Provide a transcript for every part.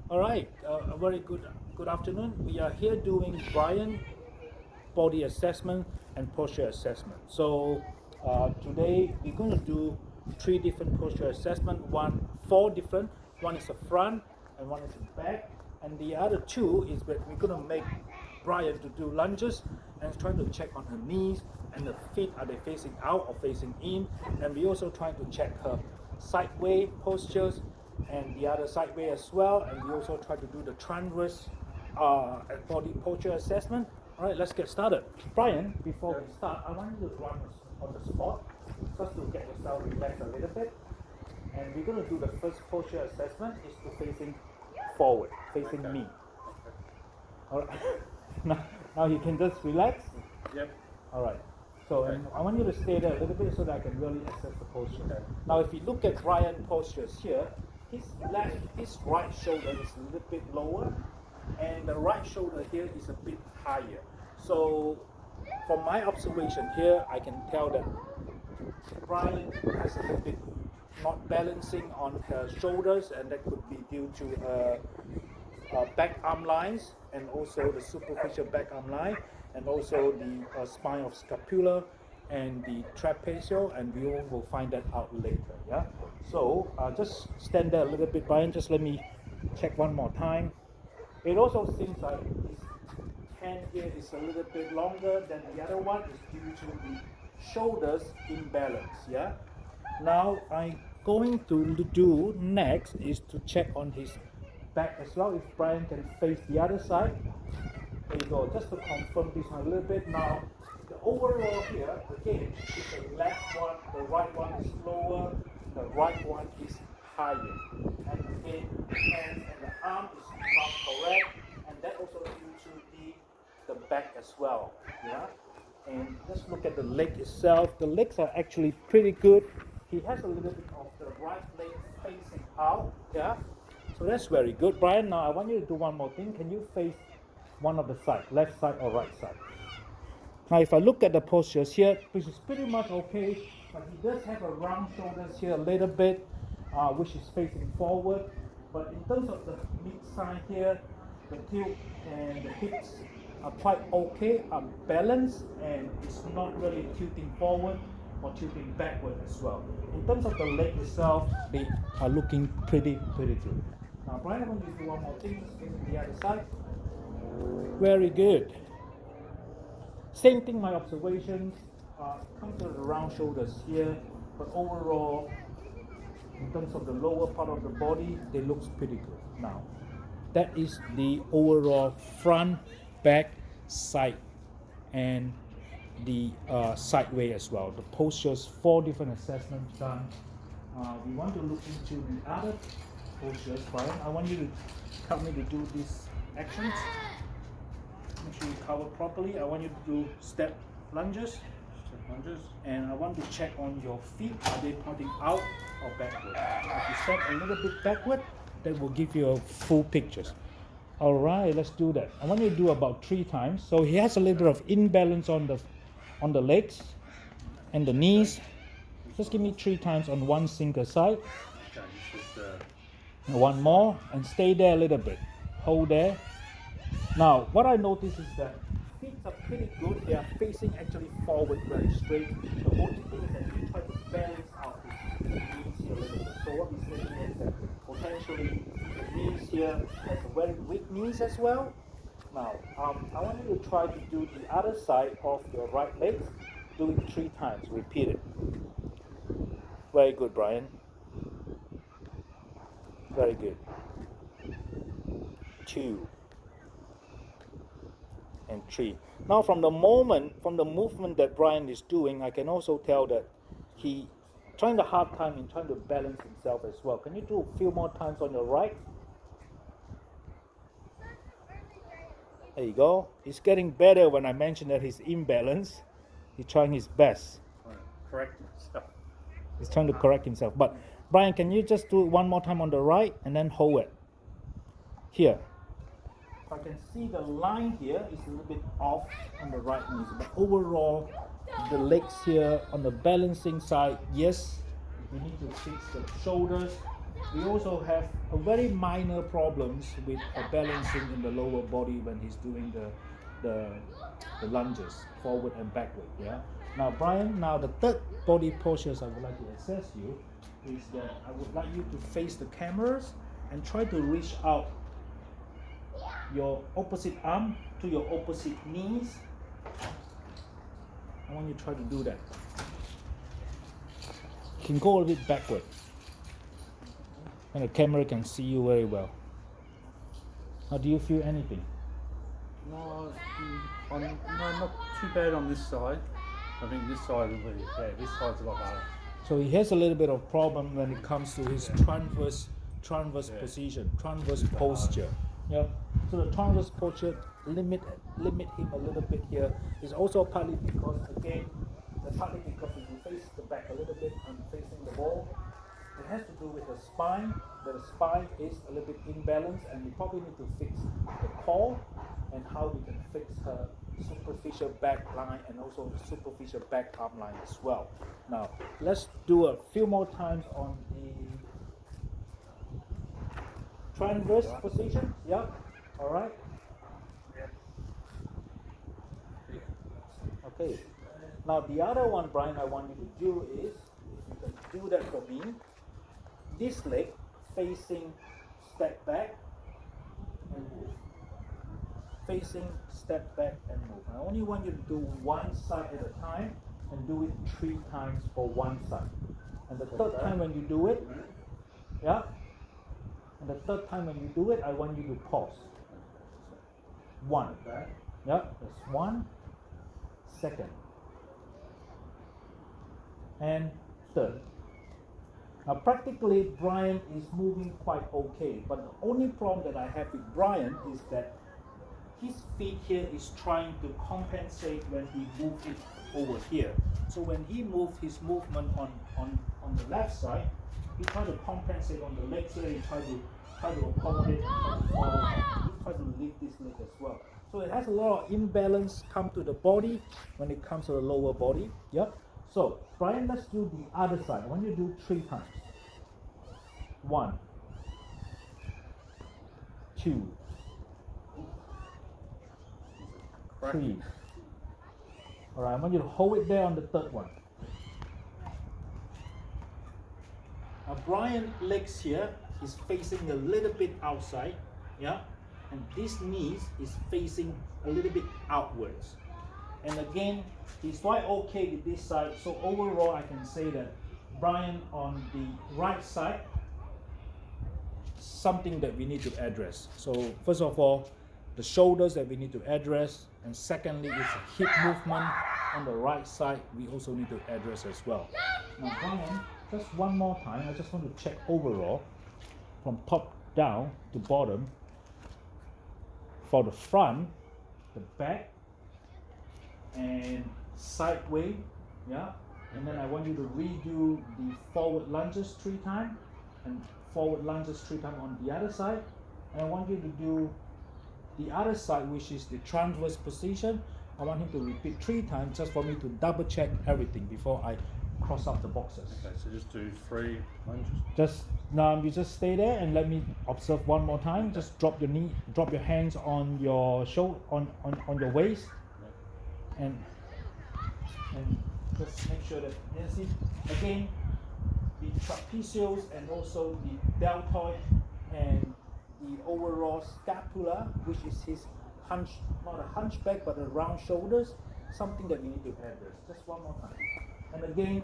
All right, a very good afternoon. We are here doing Brian body assessment and posture assessment. So today we're going to do three different posture assessment. Four different. One is the front, and one is the back, and the other two is that we're going to make Brian to do lunges and trying to check on her knees and the feet, are they facing out or facing in, and we also trying to check her sideway postures and the other sideway as well, and we also try to do the transverse body posture assessment. All right, let's get started. Brian, before we start, I want you to run on the spot just to get yourself relaxed a little bit. And we're going to do the first posture assessment is to facing forward, facing me. All right. now you can just relax. Yep. All right. So I want you to stay there a little bit so that I can really assess the posture. Okay. Now, if you look at Brian's postures here, his right shoulder is a little bit lower, and the right shoulder here is a bit higher. So, from my observation here, I can tell that Brian has a little bit not balancing on her shoulders, and that could be due to back arm lines and also the superficial back arm line, and also the spine of scapula and the trapezial, and we will find that out later. Yeah. So just stand there a little bit, Brian. Just let me check one more time. It also seems like his hand here is a little bit longer than the other one. Is due to the shoulders imbalance. Yeah. Now I'm going to do next is to check on his back as well. If Brian can face the other side, there you go. Just to confirm this one a little bit. Now the overall here again is the left one, the right one is lower, the right one is higher, and again the hands and the arm is not correct, and that also due to the back as well. Yeah. And just look at the leg itself. The legs are actually pretty good. He has a little bit of the right leg facing out. Yeah. So that's very good. Brian, now I want you to do one more thing. Can you face one of the side, left side or right side? Now if I look at the postures here, which is pretty much okay, but he does have a round shoulders here a little bit, which is facing forward. But in terms of the mid side here, the tilt and the hips are quite okay, are balanced, and it's not really tilting forward or tilting backward as well. In terms of the leg itself, they are looking pretty good. Now Brian, I want you to do one more thing, just facing the other side. Very good. Same thing, my observations comes to the round shoulders here, but overall, in terms of the lower part of the body, they looks pretty good. Now, that is the overall front, back, side, and the sideway as well. The postures, 4 different assessments done. We want to look into the other postures. Brian, I want you to help me to do these actions. Make sure you cover properly. I want you to do step lunges. And I want to check on your feet. Are they pointing out or backward? If you step a little bit backward, that will give you a full pictures. All right, let's do that. I want you to do about 3 times. So he has a little bit of imbalance on the legs and the knees. Just give me 3 times on one single side. One more, and stay there a little bit. Hold there. Now, what I notice is that feet are pretty good. They are facing actually forward very straight. The only thing is that you try to balance out his knees here a little bit. So what we're saying is that potentially the knees here has a very weak knees as well. Now, I want you to try to do the other side of your right leg. Do it 3 times. Repeat it. Very good, Brian. Very good. 2 and 3. Now from the movement that Brian is doing, I can also tell that he trying a hard time in trying to balance himself as well. Can you do a few more times on your right? There you go. He's getting better. When I mentioned that he's imbalanced, he's trying his best. Correct himself. He's trying to correct himself. But Brian, can you just do it one more time on the right and then hold it? Here. I can see the line here is a little bit off on the right knee, but overall, the legs here on the balancing side, yes, we need to fix the shoulders we also have a very minor problems with balancing in the lower body when he's doing the lunges, forward and backward. Yeah. Now, Brian, now the third body postures I would like to assess you is that I would like you to face the cameras and try to reach out your opposite arm to your opposite knees. I want you to try to do that. You can go a little bit backward, and the camera can see you very well. Now, do you feel anything? No, not too bad on this side. I think this side will be, this side's a lot harder. So he has a little bit of problem when it comes to his transverse position, transverse posture. Yeah. So the transverse posture limit him a little bit here. Is also partly because if you face the back a little bit and facing the wall, it has to do with the spine. The spine is a little bit imbalanced, and we probably need to fix the core and how we can fix her superficial back line and also the superficial back arm line as well. Now, let's do a few more times on the transverse position. Yeah. All right. Okay. Now the other one, Brian, I want you to do is, if you can do that for me, this leg facing step back and move. Facing step back and move. I only want you to do one side at a time and do it 3 times for one side. And the third time when you do it, yeah. And the third time when you do it, I want you to pause. 1. Yeah, that's 1. Second. And third. Now practically Brian is moving quite okay, but the only problem that I have with Brian is that his feet here is trying to compensate when he moves it over here. So when he moves his movement on the left side, he try to compensate on the legs here, he try to accommodate, he try to lift this leg as well. So it has a lot of imbalance come to the body when it comes to the lower body. Yep. So Brian, let's do the other side. I want you to do 3 times. 1, 2, 3. Alright, I want you to hold it there on the third one. Now Brian's legs here is facing a little bit outside, yeah, and this knees is facing a little bit outwards. And again, he's quite okay with this side. So overall, I can say that Brian on the right side, something that we need to address. So first of all, the shoulders that we need to address, and secondly, it's a hip movement on the right side we also need to address as well. Now Brian, just one more time, I just want to check overall from top down to bottom for the front, the back, and sideways, yeah. And then I want you to redo the forward lunges 3 times and forward lunges 3 times on the other side. And I want you to do the other side, which is the transverse position. I want him to repeat 3 times just for me to double check everything before I cross out the boxes. Okay, so just do 3 lunges. Just now, you just stay there and let me observe one more time. Just drop your knee, drop your hands on your shoulder, on your waist, and just make sure that you see again the trapezius and also the deltoid and the overall scapula, which is his hunch, not a hunchback but a round shoulders, something that we need to address. Just one more time. And again,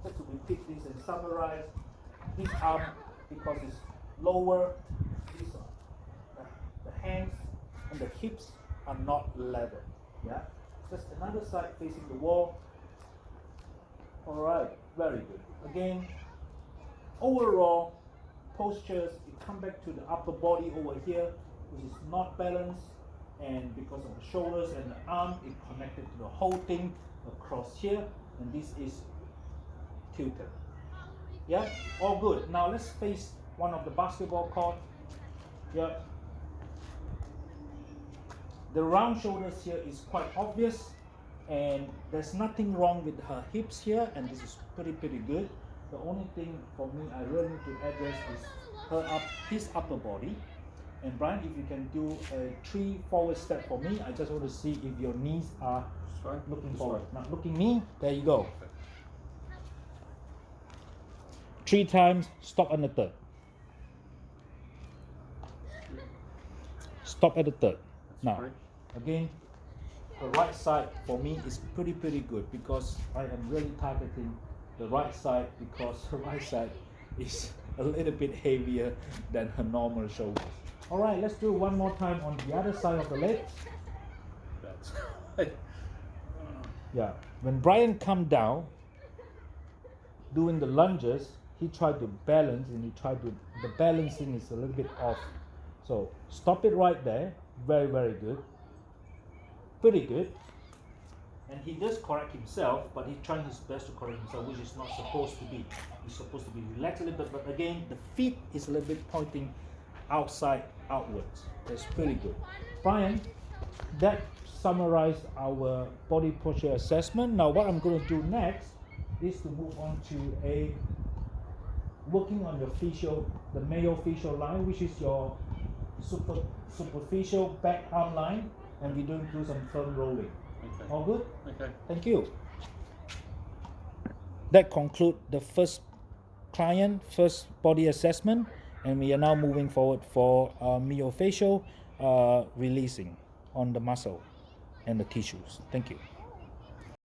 just to repeat this and summarize, this arm, because it's lower, the hands and the hips are not level. Yeah? Just another side facing the wall. Alright, very good. Again, overall postures, you come back to the upper body over here, which is not balanced, and because of the shoulders and the arm, it connected to the whole thing across here, and this is tilted. Yeah, all good. Now let's face one of the basketball court. Yeah. The round shoulders here is quite obvious, and there's nothing wrong with her hips here, and this is pretty good. The only thing for me I really need to address is his upper body. And Brian, if you can do a 3 forward step for me, I just want to see if your knees are looking forward. Now looking me, there you go. 3 times, stop on the third. Stop at the third. Now, again, the right side for me is pretty good because I am really targeting the right side because the right side is a little bit heavier than her normal shoulders. Alright, let's do one more time on the other side of the legs. Yeah, when Brian come down, doing the lunges, he tried to balance and the balancing is a little bit off. So stop it right there, very good, pretty good. And he does correct himself, but he's trying his best to correct himself, which is not supposed to be. He's supposed to be relaxed a little bit, but again, the feet is a little bit pointing outside, outwards. That's pretty good. Brian, that summarized our body posture assessment. Now what I'm going to do next is to move on to working on the myofascial line, which is your superficial back arm line, and we're going to do some firm rolling. Okay. All good? Okay. Thank you. That concludes the first body assessment, and we are now moving forward for myofascial releasing on the muscle and the tissues. Thank you.